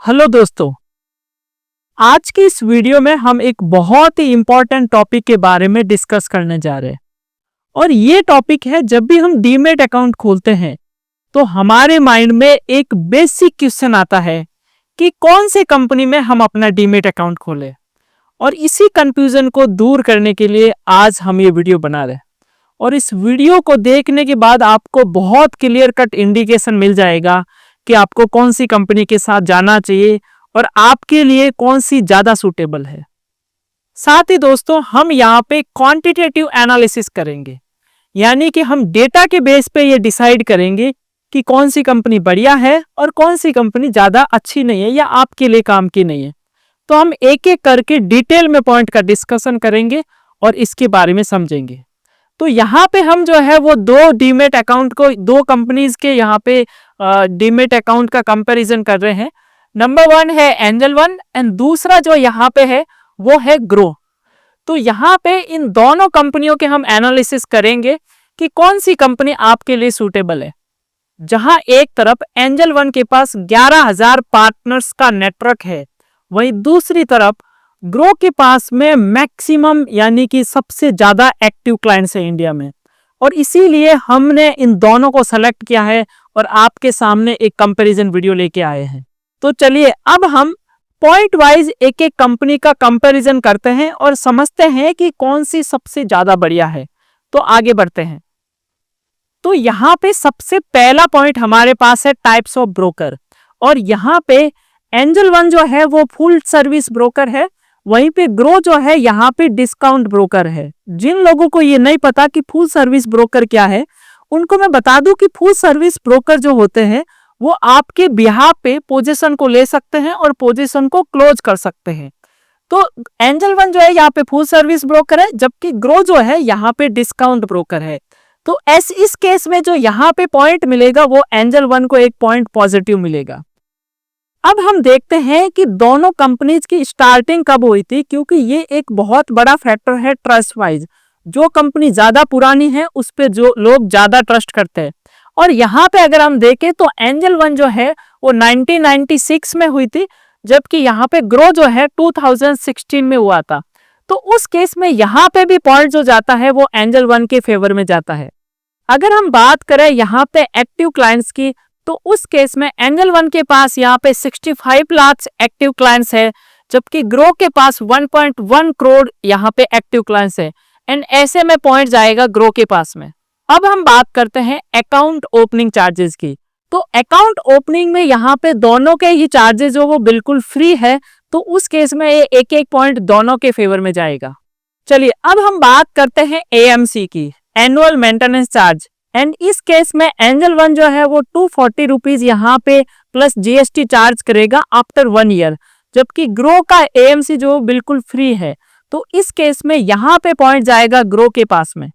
Hello दोस्तों, आज की इस वीडियो में हम एक बहुत ही इंपॉर्टेंट टॉपिक के बारे में डिस्कस करने जा रहे हैं। और ये टॉपिक है, जब भी हम डीमेट अकाउंट खोलते हैं तो हमारे माइंड में एक बेसिक क्वेश्चन आता है कि कौन सी कंपनी में हम अपना डीमेट अकाउंट खोलें। और इसी कंफ्यूजन को दूर करने के लिए आज हम ये वीडियो बना रहे हैं। और इस वीडियो को देखने के बाद आपको बहुत क्लियर कट इंडिकेशन मिल जाएगा कि आपको कौन सी कंपनी के साथ जाना चाहिए और आपके लिए कौन सी ज्यादा सूटेबल है। साथ ही दोस्तों, हम यहाँ पे क्वांटिटेटिव एनालिसिस करेंगे, यानी कि हम डेटा के बेस पे ये डिसाइड करेंगे कि कौन सी कंपनी बढ़िया है और कौन सी कंपनी ज्यादा अच्छी नहीं है या आपके लिए काम की नहीं है। तो हम एक एक करके डिटेल में पॉइंट का डिस्कशन करेंगे और इसके बारे में समझेंगे। तो यहाँ पे हम जो है वो दो डीमेट अकाउंट को, दो कंपनीज के यहाँ पे डीमेट अकाउंट का कंपैरिजन कर रहे हैं। नंबर 1 है एंजल वन एंड दूसरा जो यहाँ पे है वो है ग्रो। तो यहाँ पे इन दोनों कंपनियों के हम एनालिसिस करेंगे कि कौन सी कंपनी आपके लिए सूटेबल है। जहां एक तरफ एंजल वन के पास 11,000 पार्टनर्स का नेटवर्क है, वहीं दूसरी तरफ ग्रो के पास में मैक्सिमम यानी कि सबसे ज्यादा एक्टिव क्लाइंट्स है इंडिया में। और इसीलिए हमने इन दोनों को सेलेक्ट किया है और आपके सामने एक कंपैरिजन वीडियो लेके आए हैं। तो चलिए अब हम पॉइंट वाइज एक एक कंपनी का कंपैरिजन करते हैं और समझते हैं कि कौन सी सबसे ज्यादा बढ़िया है। तो आगे बढ़ते हैं। तो यहाँ पे सबसे पहला पॉइंट हमारे पास है टाइप्स ऑफ ब्रोकर। और यहाँ पे एंजल वन जो है वो फुल सर्विस ब्रोकर है, वहीं पे ग्रो जो है यहाँ पे डिस्काउंट ब्रोकर है। जिन लोगों को ये नहीं पता कि फुल सर्विस ब्रोकर क्या है, उनको मैं बता दूं कि फुल सर्विस ब्रोकर जो होते हैं वो आपके बिहाफ पे पोजीशन को ले सकते हैं और पोजीशन को क्लोज कर सकते हैं। तो एंजल वन जो है यहाँ पे फुल सर्विस ब्रोकर है, जबकि ग्रो जो है यहाँ पे डिस्काउंट ब्रोकर है। तो इस केस में जो यहाँ पे पॉइंट मिलेगा वो एंजल वन को एक पॉइंट पॉजिटिव मिलेगा। अब हम देखते हैं कि दोनों कंपनीज की स्टार्टिंग कब हुई थी, क्योंकि ये एक बहुत बड़ा फैक्टर है ट्रस्ट वाइज। जो कंपनी ज्यादा पुरानी है उस पे जो लोग ज्यादा ट्रस्ट करते हैं। और यहाँ पे अगर हम देखें तो एंजल वन जो है वो 1996 में हुई थी, जबकि यहाँ पे ग्रो जो है 2016 में हुआ था। तो उस केस में यहाँ पे भी पॉइंट जो जाता है वो एंजल वन के फेवर में जाता है। अगर हम बात करें यहाँ पे एक्टिव क्लाइंट्स की, तो उस केस में एंजल वन के पास यहाँ पे 65 लाख एक्टिव क्लाइंट्स है, जबकि ग्रो के पास 1.1 करोड़ यहाँ पे एक्टिव क्लाइंट्स है। एंड ऐसे में पॉइंट जाएगा ग्रो के पास में। अब हम बात करते हैं अकाउंट ओपनिंग चार्जेस की। तो अकाउंट ओपनिंग में यहाँ पे दोनों के ही चार्जेस जो वो बिल्कुल फ्री है, तो उस केस में ये एक एक पॉइंट दोनों के फेवर में जाएगा। चलिए अब हम बात करते हैं एएमसी की, एनुअल मेंटेनेंस चार्ज। एंड इस केस में एंजल वन जो है वो 240 रुपीज यहाँ पे प्लस जीएसटी चार्ज करेगा आफ्टर 1 ईयर, जबकि ग्रो का एएमसी जो बिल्कुल फ्री है। तो इस केस में यहाँ पे पॉइंट जाएगा ग्रो के पास में।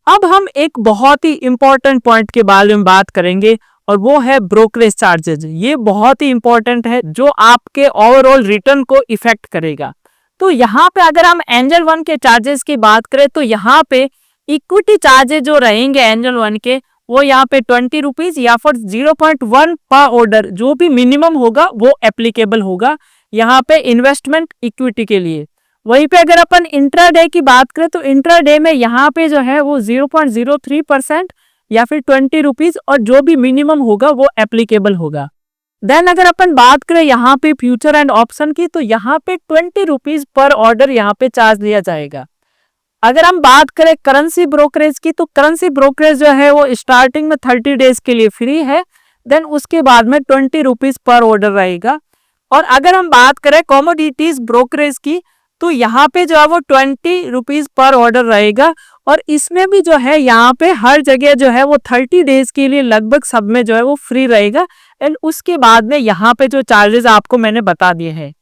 अब हम एक बहुत ही इंपॉर्टेंट पॉइंट के बारे में बात करेंगे और वो है ब्रोकरेज चार्जेज। ये बहुत ही इंपॉर्टेंट है जो आपके ओवरऑल रिटर्न को इफेक्ट करेगा। तो यहाँ पे अगर हम एंजल वन के चार्जेस की बात करें तो यहाँ पे इक्विटी चार्जेस जो रहेंगे एंजल वन के, वो यहाँ पे 20 रुपीज या फिर 0.1 पर ऑर्डर जो भी मिनिमम होगा वो एप्लीकेबल होगा यहाँ पे इन्वेस्टमेंट इक्विटी के लिए। वहीं पे अगर अपन इंट्राडे की बात करें तो इंट्राडे में यहाँ पे जो है वो 0.03% या फिर 20 रुपीज और जो भी मिनिमम होगा वो एप्लीकेबल होगा। देन अगर अपन बात करें यहाँ पे फ्यूचर एंड ऑप्शन की, तो यहाँ पे 20 रुपीज पर ऑर्डर यहाँ पे चार्ज लिया जाएगा। अगर हम बात करें करेंसी ब्रोकरेज की, तो करेंसी ब्रोकरेज जो है वो स्टार्टिंग में 30 डेज के लिए फ्री है, देन उसके बाद में 20 रुपीज पर ऑर्डर रहेगा। और अगर हम बात करें कमोडिटीज ब्रोकरेज की, तो यहाँ पे जो है वो 20 रुपीज पर ऑर्डर रहेगा। और इसमें भी जो है यहाँ पे हर जगह जो है वो 30 डेज के लिए लगभग सब में जो है वो फ्री रहेगा। एंड उसके बाद में यहाँ पे जो चार्जेस आपको मैंने बता दिए हैं।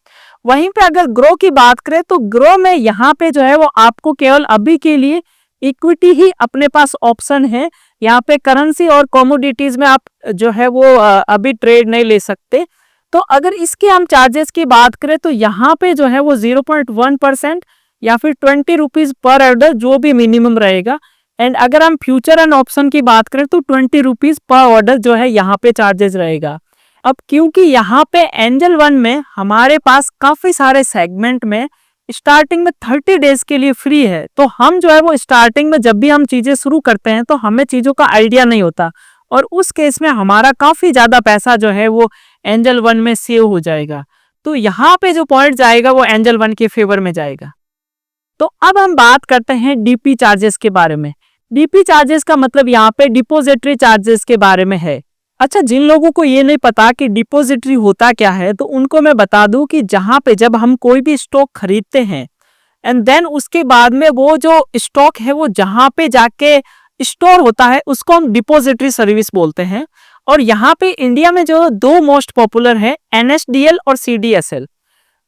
वहीं पे अगर ग्रो की बात करें तो ग्रो में यहाँ पे जो है वो आपको केवल अभी के लिए इक्विटी ही अपने पास ऑप्शन है। यहाँ पे करेंसी और कमोडिटीज में आप जो है वो अभी ट्रेड नहीं ले सकते। तो अगर इसके हम चार्जेस की बात करें तो यहाँ पे जो है वो 0.1% या फिर 20 रुपीज पर ऑर्डर जो भी मिनिमम रहेगा। एंड अगर हम फ्यूचर एंड ऑप्शन की बात करें तो 20 रुपीज पर ऑर्डर जो है यहाँ पे चार्जेस रहेगा। अब क्योंकि यहाँ पे एंजल वन में हमारे पास काफी सारे सेगमेंट में स्टार्टिंग में 30 डेज के लिए फ्री है, तो हम जो है वो स्टार्टिंग में जब भी हम चीजें शुरू करते हैं तो हमें चीजों का आइडिया नहीं होता, और उस केस में हमारा काफी ज्यादा पैसा जो है वो एंजल वन में सेव हो जाएगा। तो यहाँ पे जो पॉइंट जाएगा वो एंजल वन के फेवर में जाएगा। तो अब हम बात करते हैं डीपी चार्जेस के बारे में। डीपी चार्जेस का मतलब यहाँ पे डिपोजिटरी चार्जेस के बारे में है। अच्छा, जिन लोगों को ये नहीं पता कि डिपोजिटरी होता क्या है, तो उनको मैं बता दूं कि जहां पे जब हम कोई भी स्टॉक खरीदते हैं एंड देन उसके बाद में वो जो स्टॉक है वो जहां पे जाके स्टोर होता है उसको हम डिपोजिटरी सर्विस बोलते हैं। और यहाँ पे इंडिया में जो दो मोस्ट पॉपुलर है NSDL और CDSL।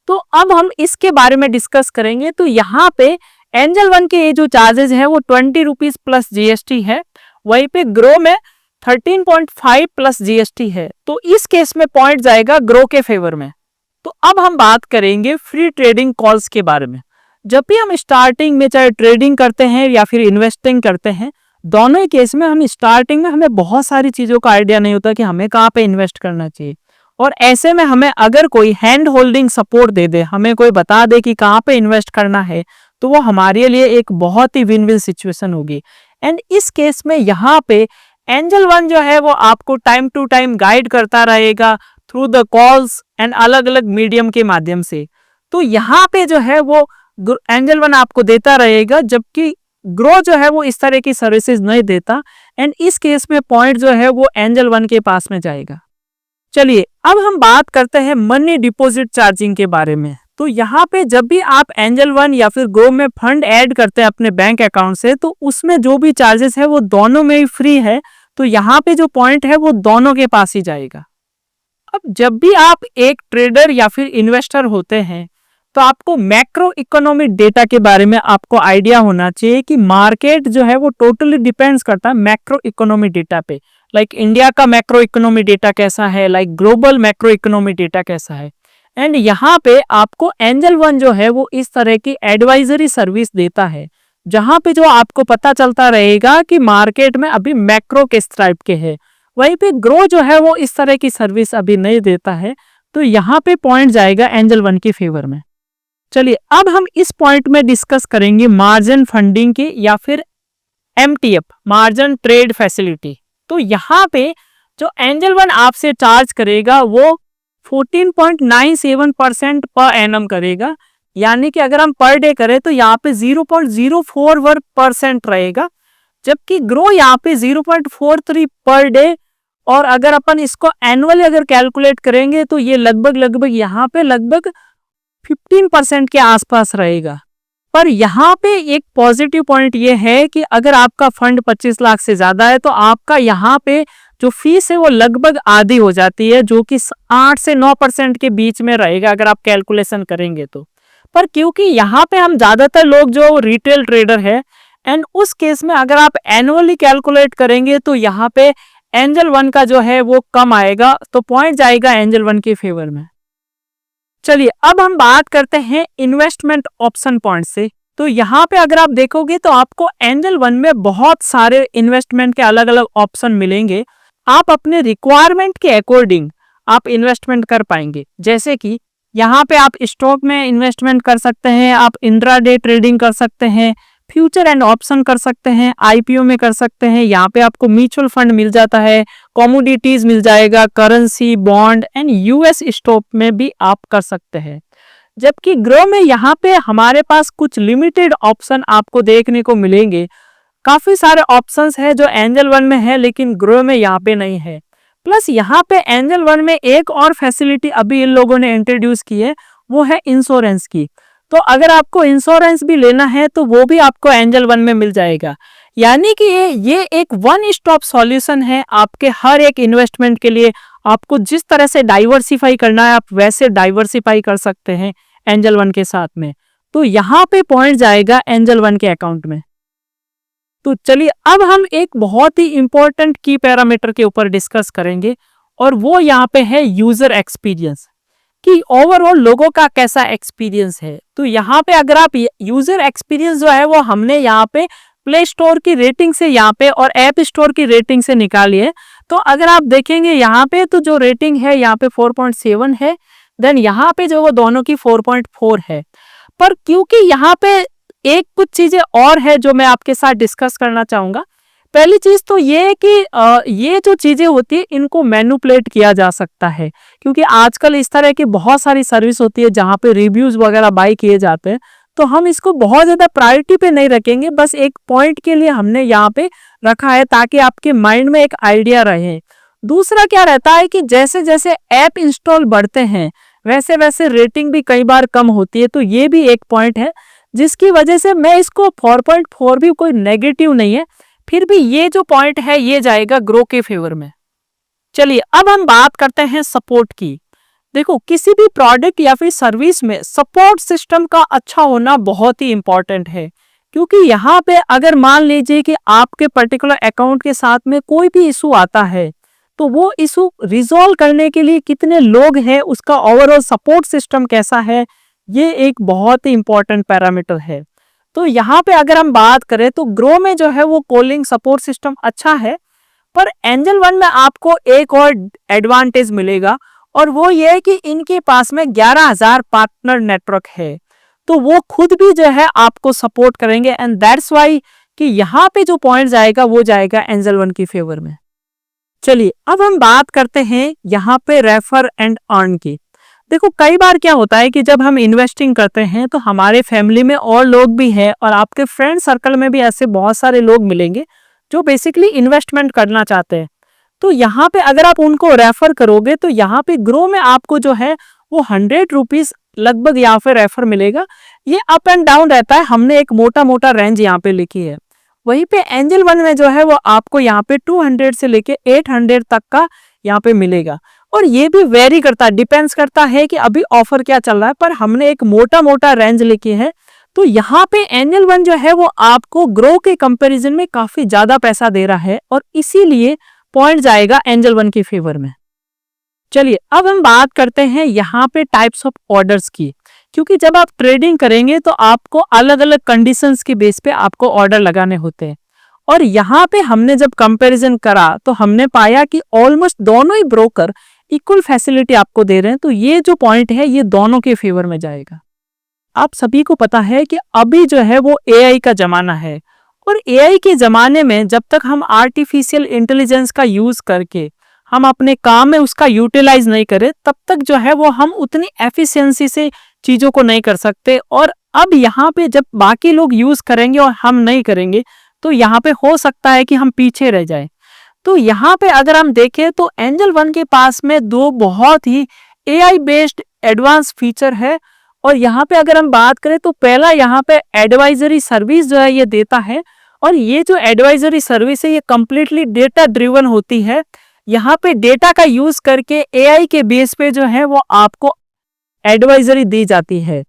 तो अब हम इसके बारे में डिस्कस करेंगे। तो यहाँ पे एंजल वन के ये जो चार्जेस है वो 20 रुपीज प्लस GST है, वहीं पे ग्रो में 13.5 प्लस GST है। तो इस केस में पॉइंट जाएगा ग्रो के फेवर में। तो अब हम बात करेंगे फ्री ट्रेडिंग कॉल्स के बारे में। जब भी हम स्टार्टिंग में चाहे ट्रेडिंग करते हैं या फिर इन्वेस्टिंग करते हैं, दोनों ही केस में हम स्टार्टिंग में हमें बहुत सारी चीजों का आइडिया नहीं होता कि हमें कहाँ पे इन्वेस्ट करना चाहिए, और ऐसे में हमें अगर कोई हैंड होल्डिंग सपोर्ट दे दे, हमें कोई बता दे कि कहाँ पे इन्वेस्ट करना है, तो वो हमारे लिए एक बहुत ही विन विन सिचुएशन होगी। एंड इस केस में यहाँ पे एंजल वन जो है वो आपको टाइम टू टाइम गाइड करता रहेगा थ्रू द कॉल्स एंड अलग अलग मीडियम के माध्यम से। तो यहाँ पे जो है वो एंजल वन आपको देता रहेगा, जबकि ग्रो जो है वो इस तरह की सर्विसेज नहीं देता। एंड इस केस में पॉइंट जो है वो एंजल वन के पास में जाएगा। चलिए अब हम बात करते हैं मनी डिपॉजिट चार्जिंग के बारे में। तो यहाँ पे जब भी आप एंजल वन या फिर ग्रो में फंड ऐड करते हैं अपने बैंक अकाउंट से, तो उसमें जो भी चार्जेस है वो दोनों में ही फ्री है। तो यहाँ पे जो पॉइंट है वो दोनों के पास ही जाएगा। अब जब भी आप एक ट्रेडर या फिर इन्वेस्टर होते हैं तो आपको मैक्रो इकोनॉमिक डेटा के बारे में आपको आइडिया होना चाहिए कि मार्केट जो है वो टोटली डिपेंड्स करता है मैक्रो इकोनॉमिक डेटा पे। लाइक इंडिया का मैक्रो इकोनॉमिक डेटा कैसा है, like global macro economic data कैसा है। एंड यहाँ पे आपको एंजल वन जो है वो इस तरह की एडवाइजरी सर्विस देता है, जहां पे जो आपको पता चलता रहेगा कि मार्केट में अभी मैक्रो किस टाइप के है। वहीं पे ग्रो जो है वो इस तरह की सर्विस अभी नहीं देता है। तो यहाँ पे पॉइंट जाएगा एंजल वन के फेवर में। चलिए अब हम इस पॉइंट में डिस्कस करेंगे मार्जिन फंडिंग के या फिर MTF, मार्जिन ट्रेड फैसिलिटी। तो यहाँ पे जो एंजल वन आपसे चार्ज करेगा वो 14.97% पर एनम करेगा, यानी कि अगर हम पर डे करें तो यहाँ पे 0.041% रहेगा, जबकि ग्रो यहाँ पे 0.43 पर डे। और अगर अपन इसको एनुअली अगर कैलकुलेट करेंगे तो ये लगभग यहाँ पे लगभग 15% के आसपास रहेगा। पर यहाँ पे एक पॉजिटिव पॉइंट ये है कि अगर आपका फंड 25 लाख से ज्यादा है तो आपका यहाँ पे जो फीस है वो लगभग आधी हो जाती है, जो कि 8 से 9% के बीच में रहेगा अगर आप कैलकुलेशन करेंगे तो। पर क्योंकि यहाँ पे हम ज्यादातर लोग जो रिटेल ट्रेडर है, एंड उस केस में अगर आप एनुअली कैलकुलेट करेंगे तो यहाँ पे एंजल वन का जो है वो कम आएगा। तो पॉइंट जाएगा एंजल वन के फेवर में। चलिए अब हम बात करते हैं इन्वेस्टमेंट ऑप्शन पॉइंट से। तो यहाँ पे अगर आप देखोगे तो आपको एंजल वन में बहुत सारे इन्वेस्टमेंट के अलग अलग ऑप्शन मिलेंगे। आप अपने रिक्वायरमेंट के अकॉर्डिंग आप इन्वेस्टमेंट कर पाएंगे। जैसे कि यहाँ पे आप स्टॉक में इन्वेस्टमेंट कर सकते हैं, आप इंट्राडे ट्रेडिंग कर सकते हैं, फ्यूचर एंड ऑप्शन कर सकते हैं, IPO में कर सकते हैं। यहाँ पे आपको म्यूचुअल फंड मिल जाता है, कमोडिटीज मिल जाएगा, currency, bond and US stock में भी आप कर सकते हैं। जबकि ग्रो में यहाँ पे हमारे पास कुछ लिमिटेड ऑप्शन आपको देखने को मिलेंगे। काफी सारे ऑप्शंस है जो एंजल वन में है लेकिन ग्रो में यहाँ पे नहीं है। प्लस यहाँ पे एंजल वन में एक और फैसिलिटी अभी इन लोगों ने इंट्रोड्यूस की है, वो है इंश्योरेंस की। तो अगर आपको इंश्योरेंस भी लेना है तो वो भी आपको एंजल वन में मिल जाएगा। यानी कि ये एक वन स्टॉप सॉल्यूशन है आपके हर एक इन्वेस्टमेंट के लिए। आपको जिस तरह से डाइवर्सिफाई करना है आप वैसे डाइवर्सिफाई कर सकते हैं एंजल वन के साथ में। तो यहाँ पे पॉइंट जाएगा एंजल वन के अकाउंट में। तो चलिए अब हम एक बहुत ही इंपॉर्टेंट की पैरामीटर के ऊपर डिस्कस करेंगे, और वो यहाँ पे है यूजर एक्सपीरियंस, कि ओवरऑल लोगों का कैसा एक्सपीरियंस है। तो यहाँ पे अगर आप यूजर एक्सपीरियंस जो है वो हमने यहाँ पे प्ले स्टोर की रेटिंग से यहाँ पे और ऐप स्टोर की रेटिंग से निकाली है। तो अगर आप देखेंगे यहाँ पे तो जो रेटिंग है यहाँ पे 4.7 है, देन यहाँ पे जो वो दोनों की 4.4 है। पर क्योंकि यहाँ पे एक कुछ चीजें और है जो मैं आपके साथ डिस्कस करना चाहूंगा। पहली चीज तो ये है कि ये जो चीजें होती है इनको मैनिपुलेट किया जा सकता है, क्योंकि आजकल इस तरह की बहुत सारी सर्विस होती है जहाँ पे रिव्यूज वगैरह बाय किए जाते हैं। तो हम इसको बहुत ज्यादा प्रायोरिटी पे नहीं रखेंगे, बस एक पॉइंट के लिए हमने यहाँ पे रखा है ताकि आपके माइंड में एक आइडिया रहे। दूसरा क्या रहता है कि जैसे जैसे ऐप इंस्टॉल बढ़ते हैं वैसे वैसे रेटिंग भी कई बार कम होती है, तो ये भी एक पॉइंट है जिसकी वजह से मैं इसको 4.4 भी कोई नेगेटिव नहीं है, फिर भी ये जो पॉइंट है ये जाएगा ग्रो के फेवर में। चलिए अब हम बात करते हैं सपोर्ट की। देखो किसी भी प्रोडक्ट या फिर सर्विस में सपोर्ट सिस्टम का अच्छा होना बहुत ही इंपॉर्टेंट है, क्योंकि यहाँ पे अगर मान लीजिए कि आपके पर्टिकुलर अकाउंट के साथ में कोई भी इशू आता है तो वो इशू रिजॉल्व करने के लिए कितने लोग हैं, उसका ओवरऑल सपोर्ट सिस्टम कैसा है, ये एक बहुत ही इंपॉर्टेंट पैरामीटर है। तो यहाँ पे अगर हम बात करें तो ग्रो में जो है वो कॉलिंग सपोर्ट सिस्टम अच्छा है, पर एंजल वन में आपको एक और एडवांटेज मिलेगा और वो ये है कि इनके पास में 11,000 पार्टनर नेटवर्क है, तो वो खुद भी जो है आपको सपोर्ट करेंगे एंड दैट्स वाई कि यहाँ पे जो पॉइंट जाएगा वो जाएगा एंजल वन की फेवर में। चलिए अब हम बात करते हैं यहाँ पे रेफर एंड अर्न की। देखो कई बार क्या होता है कि जब हम इन्वेस्टिंग करते हैं तो हमारे फैमिली में और लोग भी हैं और आपके फ्रेंड सर्कल में भी ऐसे बहुत सारे लोग मिलेंगे जो बेसिकली इन्वेस्टमेंट करना चाहते हैं। तो यहाँ पे अगर आप उनको रेफर करोगे तो यहाँ पे ग्रो में आपको जो है वो 100 रुपीज लगभग यहाँ पे रेफर मिलेगा। ये अप एंड डाउन रहता है, हमने एक मोटा मोटा रेंज यहाँ पे लिखी है। वहीं पे एंजल वन में जो है वो आपको यहाँ पे 200 से लेके 800 तक का यहाँ पे मिलेगा, और ये भी वेरी करता है, डिपेंड्स करता है कि अभी ऑफर क्या चल रहा है, पर हमने एक मोटा मोटा रेंज लिखी है। तो यहाँ पे एंजल वन जो है वो आपको ग्रो के कंपैरिजन में काफी ज्यादा पैसा दे रहा है और इसीलिए पॉइंट जाएगा एंजल वन के फेवर में। चलिए अब हम बात करते हैं यहाँ पे टाइप्स ऑफ ऑर्डर्स की, क्योंकि जब आप ट्रेडिंग करेंगे तो आपको अलग अलग कंडीशंस के बेस पे आपको ऑर्डर लगाने होते हैं, और यहाँ पे हमने जब कंपैरिजन करा तो हमने पाया कि ऑलमोस्ट दोनों ही ब्रोकर इक्वल फैसिलिटी आपको दे रहे हैं। तो ये जो पॉइंट है ये दोनों के फेवर में जाएगा। आप सभी को पता है कि अभी जो है वो एआई का जमाना है, और एआई के जमाने में जब तक हम आर्टिफिशियल इंटेलिजेंस का यूज करके हम अपने काम में उसका यूटिलाइज नहीं करें तब तक जो है वो हम उतनी एफिशिएंसी से चीजों को नहीं कर सकते। और अब यहाँ पे जब बाकी लोग यूज करेंगे और हम नहीं करेंगे तो यहाँ पे हो सकता है कि हम पीछे रह जाएं। तो यहाँ पे अगर हम देखें तो एंजल वन के पास में दो बहुत ही एआई बेस्ड एडवांस फीचर है, और यहाँ पे अगर हम बात करें तो पहला यहाँ पे एडवाइजरी सर्विस जो है ये देता है, और ये जो एडवाइजरी सर्विस है ये कंप्लीटली डेटा ड्रिवन होती है। यहाँ पे डेटा का यूज करके एआई के बेस पे जो है वो आपको एडवाइजरी दी जाती है।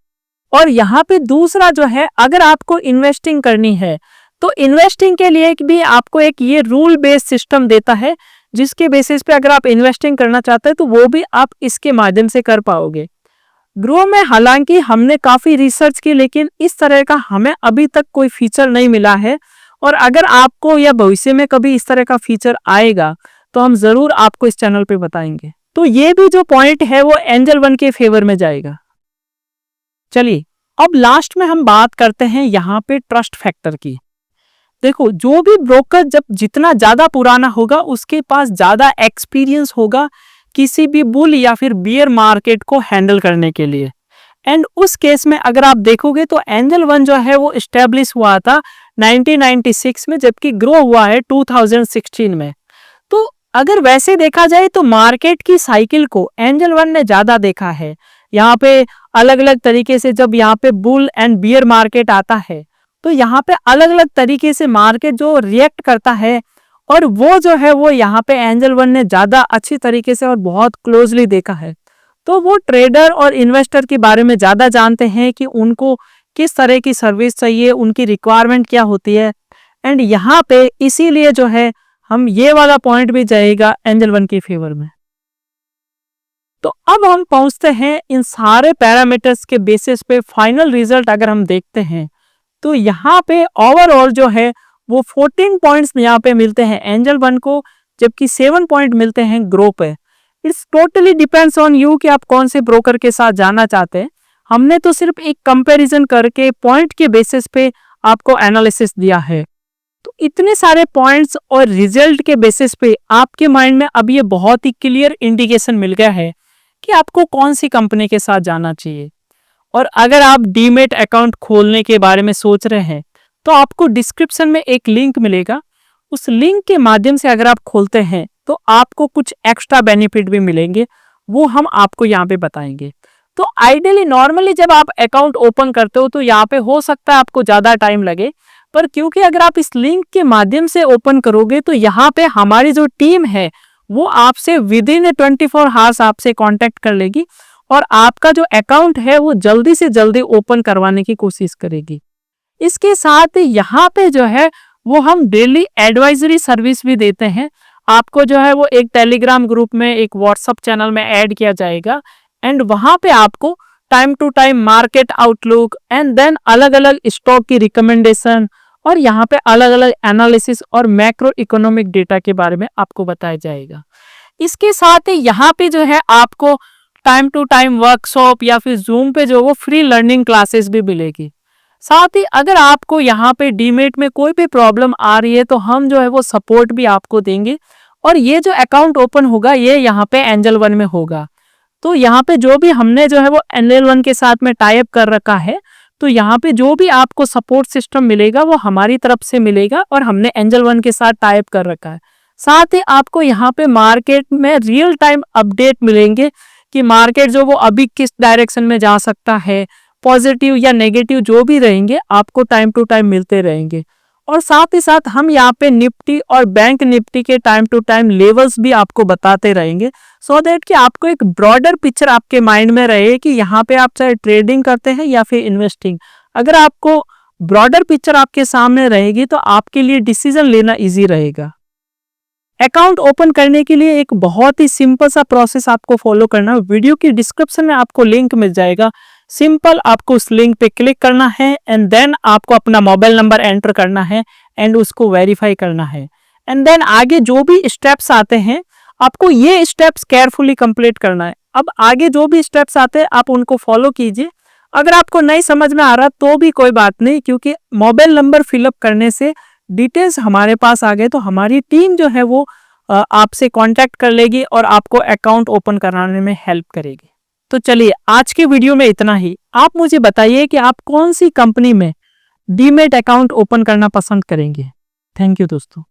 और यहाँ पे दूसरा जो है अगर आपको इन्वेस्टिंग करनी है तो इन्वेस्टिंग के लिए भी आपको एक ये रूल बेस्ड सिस्टम देता है, जिसके बेसिस पे अगर आप इन्वेस्टिंग करना चाहते हैं तो वो भी आप इसके माध्यम से कर पाओगे। ग्रो में हालांकि हमने काफी रिसर्च की लेकिन इस तरह का हमें अभी तक कोई फीचर नहीं मिला है, और अगर आपको या भविष्य में कभी इस तरह का फीचर आएगा तो हम जरूर आपको इस चैनल पे बताएंगे। तो ये भी जो पॉइंट है वो एंजल वन के फेवर में जाएगा। चलिए अब लास्ट में हम बात करते हैं यहाँ पे ट्रस्ट फैक्टर की। देखो जो भी ब्रोकर जब जितना ज्यादा पुराना होगा उसके पास ज्यादा एक्सपीरियंस होगा किसी भी बुल या फिर बियर मार्केट को हैंडल करने के लिए। एंड उस केस में अगर आप देखोगे तो एंजल वन जो है वो एस्टेब्लिश हुआ था 1996 में, जबकि ग्रो हुआ है 2016 में। तो अगर वैसे देखा जाए तो मार्केट की साइकिल को एंजल वन ने ज्यादा देखा है। यहाँ पे अलग अलग तरीके से जब यहाँ पे बुल एंड बियर मार्केट आता है तो यहाँ पे अलग अलग तरीके से मार्केट जो रिएक्ट करता है, और वो जो है वो यहाँ पे एंजल वन ने ज्यादा अच्छी तरीके से और बहुत क्लोजली देखा है। तो वो ट्रेडर और इन्वेस्टर के बारे में ज्यादा जानते हैं कि उनको किस तरह की सर्विस चाहिए, उनकी रिक्वायरमेंट क्या होती है। एंड यहाँ पे इसीलिए जो है हम ये वाला पॉइंट भी जाएगा एंजल वन के फेवर में। तो अब हम पहुंचते हैं इन सारे पैरामीटर्स के बेसिस पे फाइनल रिजल्ट अगर हम देखते हैं तो यहाँ पे ओवरऑल जो है वो 14 पॉइंट्स यहाँ पे मिलते हैं एंजल वन को, जबकि 7 पॉइंट मिलते हैं ग्रो पे। It's totally depends on you कि आप कौन से ब्रोकर के साथ जाना चाहते हैं। हमने तो सिर्फ एक कंपैरिजन करके पॉइंट के बेसिस पे आपको एनालिसिस दिया है। तो इतने सारे पॉइंट्स और रिजल्ट के बेसिस पे आपके माइंड में अब ये बहुत ही क्लियर इंडिकेशन मिल गया है कि आपको कौन सी कंपनी के साथ जाना चाहिए। और अगर आप डीमेट अकाउंट खोलने के बारे में सोच रहे हैं तो आपको डिस्क्रिप्शन में एक लिंक मिलेगा। उस लिंक के माध्यम से अगर आप खोलते हैं तो आपको कुछ एक्स्ट्रा बेनिफिट भी मिलेंगे, वो हम आपको यहाँ पे बताएंगे। तो आइडियली नॉर्मली जब आप अकाउंट ओपन करते हो तो यहाँ पे हो सकता है आपको ज़्यादा टाइम लगे, पर क्योंकि अगर आप इस लिंक के माध्यम से ओपन करोगे तो यहाँ पे हमारी जो टीम है वो आपसे विद इन 24 आवर्स आपसे कांटेक्ट कर लेगी और आपका जो अकाउंट है वो जल्दी से जल्दी ओपन करवाने की कोशिश करेगी। इसके साथ यहाँ पे जो है वो हम डेली एडवाइजरी सर्विस भी देते हैं। आपको जो है वो एक टेलीग्राम ग्रुप में, एक व्हाट्सएप चैनल में ऐड किया जाएगा एंड वहां पे आपको time to time market outlook and then अलग अलग स्टॉक की रिकमेंडेशन और यहाँ पे अलग अलग एनालिसिस और मैक्रो इकोनॉमिक डेटा के बारे में आपको बताया जाएगा। इसके साथ ही यहाँ पे जो है आपको टाइम टू टाइम वर्कशॉप या फिर जूम पे जो वो फ्री लर्निंग क्लासेस भी मिलेगी। साथ ही अगर आपको यहाँ पे डीमेट में कोई भी प्रॉब्लम आ रही है तो हम जो है वो सपोर्ट भी आपको देंगे। और ये जो अकाउंट ओपन होगा ये यहाँ पे एंजल वन में होगा। तो यहाँ पे जो भी हमने जो है वो एंजल वन के साथ में टाई अप कर रखा है, तो यहाँ पे जो भी आपको सपोर्ट सिस्टम मिलेगा वो हमारी तरफ से मिलेगा और हमने एंजल वन के साथ टाई अप कर रखा है। साथ ही आपको यहाँ पे मार्केट में रियल टाइम अपडेट मिलेंगे कि मार्केट जो वो अभी किस डायरेक्शन में जा सकता है, पॉजिटिव या नेगेटिव जो भी रहेंगे आपको टाइम टू टाइम मिलते रहेंगे। और साथ ही साथ हम यहाँ पे निफ्टी और बैंक निफ्टी के टाइम टू टाइम लेवल्स भी आपको बताते रहेंगे, सो दैट कि आपको एक ब्रॉडर पिक्चर आपके माइंड में रहे कि यहाँ पे आप चाहे ट्रेडिंग करते हैं या फिर इन्वेस्टिंग, अगर आपको ब्रॉडर पिक्चर आपके सामने रहेगी तो आपके लिए डिसीजन लेना इजी रहेगा। अकाउंट ओपन करने के लिए एक बहुत ही सिंपल सा प्रोसेस आपको फॉलो करना है। वीडियो की डिस्क्रिप्शन में आपको लिंक मिल जाएगा, सिंपल आपको उस लिंक पे क्लिक करना है एंड देन आपको अपना मोबाइल नंबर एंटर करना है एंड उसको वेरीफाई करना है एंड देन आगे जो भी स्टेप्स आते हैं आपको ये स्टेप्स केयरफुली कंप्लीट करना है। अब आगे जो भी स्टेप्स आते हैं आप उनको फॉलो कीजिए। अगर आपको नहीं समझ में आ रहा तो भी कोई बात नहीं, क्योंकि मोबाइल नंबर फिलअप करने से डिटेल्स हमारे पास आ गए तो हमारी टीम जो है वो आपसे कांटेक्ट कर लेगी और आपको अकाउंट ओपन कराने में हेल्प करेगी। तो चलिए आज के वीडियो में इतना ही। आप मुझे बताइए कि आप कौन सी कंपनी में डीमेट अकाउंट ओपन करना पसंद करेंगे। थैंक यू दोस्तों।